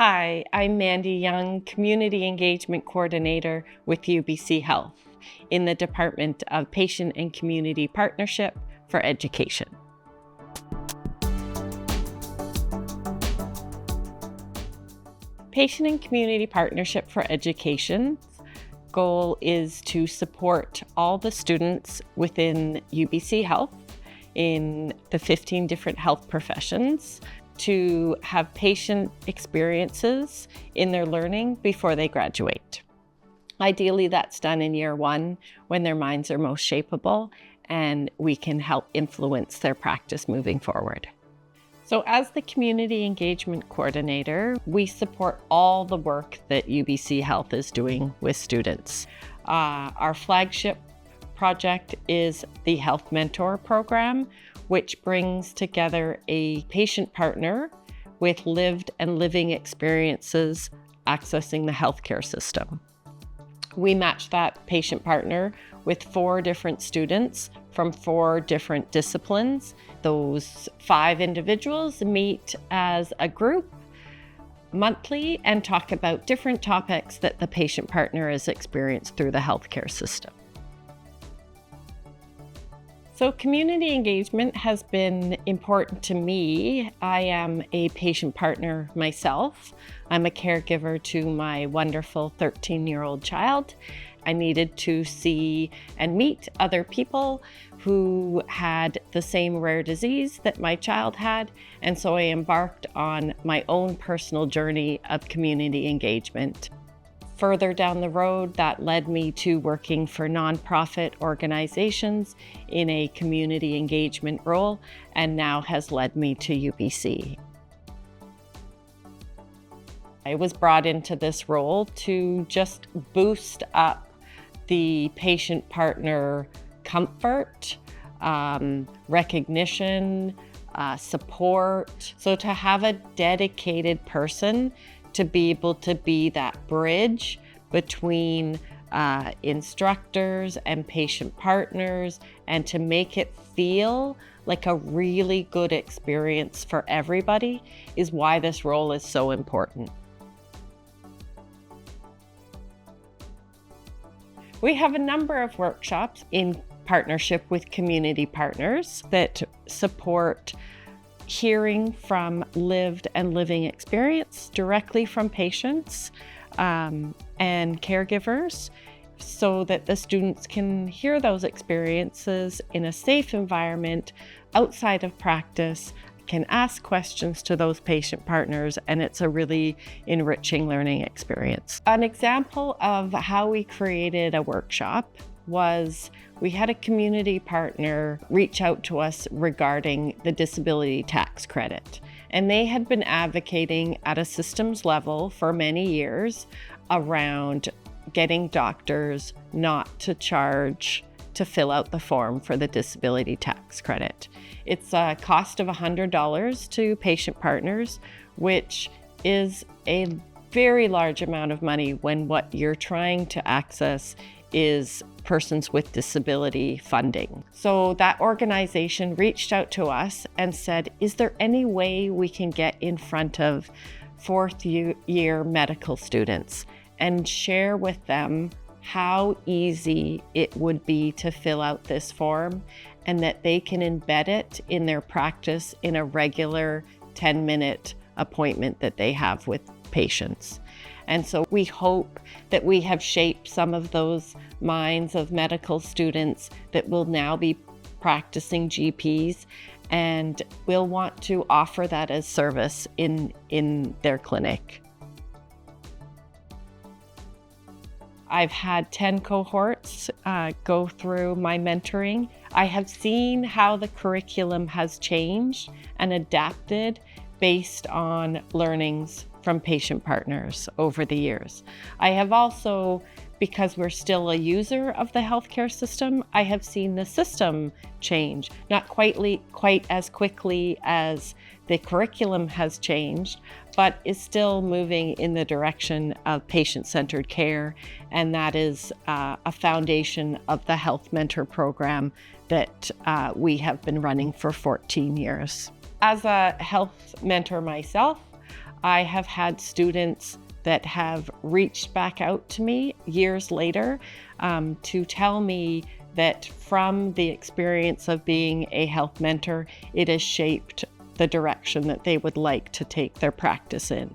Hi, I'm Mandy Young, Community Engagement Coordinator with UBC Health in the Department of Patient and Community Partnership for Education. Patient and Community Partnership for Education's goal is to support all the students within UBC Health in the 15 different health professions to have patient experiences in their learning before they graduate. Ideally, that's done in year one when their minds are most shapeable and we can help influence their practice moving forward. So as the Community Engagement Coordinator, we support all the work that UBC Health is doing with students. Our flagship project is the Health Mentor Program, which brings together a patient partner with lived and living experiences accessing the healthcare system. We match that patient partner with 4 different students from 4 different disciplines. Those 5 individuals meet as a group monthly and talk about different topics that the patient partner has experienced through the healthcare system. So community engagement has been important to me. I am a patient partner myself. I'm a caregiver to my wonderful 13-year-old child. I needed to see and meet other people who had the same rare disease that my child had, and so I embarked on my own personal journey of community engagement. Further down the road, that led me to working for nonprofit organizations in a community engagement role, and now has led me to UBC. I was brought into this role to just boost up the patient partner comfort, recognition, support. So to have a dedicated person to be able to be that bridge between instructors and patient partners, and to make it feel like a really good experience for everybody is why this role is so important. We have a number of workshops in partnership with community partners that support hearing from lived and living experience directly from patients and caregivers, so that the students can hear those experiences in a safe environment outside of practice, can ask questions to those patient partners, and it's a really enriching learning experience. An example of how we created a workshop was we had a community partner reach out to us regarding the disability tax credit. And they had been advocating at a systems level for many years around getting doctors not to charge to fill out the form for the disability tax credit. It's a cost of $100 to patient partners, which is a very large amount of money when what you're trying to access is persons with disability funding. So that organization reached out to us and said, is there any way we can get in front of 4th year medical students and share with them how easy it would be to fill out this form, and that they can embed it in their practice in a regular 10-minute appointment that they have with patients. And so we hope that we have shaped some of those minds of medical students that will now be practicing GPs and will want to offer that as service in their clinic. I've had 10 cohorts go through my mentoring. I have seen how the curriculum has changed and adapted based on learnings from patient partners over the years. I have also, because we're still a user of the healthcare system, I have seen the system change, not quite as quickly as the curriculum has changed, but is still moving in the direction of patient-centered care, and that is a foundation of the Health Mentor Program that we have been running for 14 years. As a health mentor myself, I have had students that have reached back out to me years later to tell me that from the experience of being a health mentor, it has shaped the direction that they would like to take their practice in.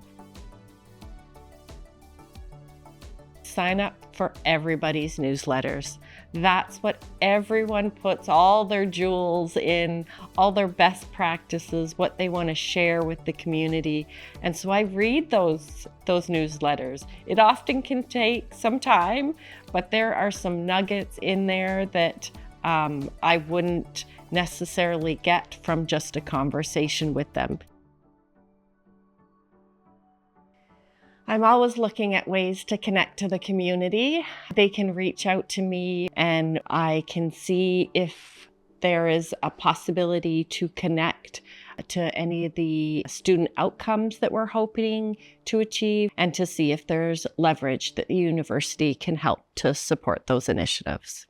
Sign up for everybody's newsletters. That's what everyone puts all their jewels in, all their best practices, what they want to share with the community. And so I read those newsletters. It often can take some time, but there are some nuggets in there that I wouldn't necessarily get from just a conversation with them. I'm always looking at ways to connect to the community. They can reach out to me and I can see if there is a possibility to connect to any of the student outcomes that we're hoping to achieve and to see if there's leverage that the university can help to support those initiatives.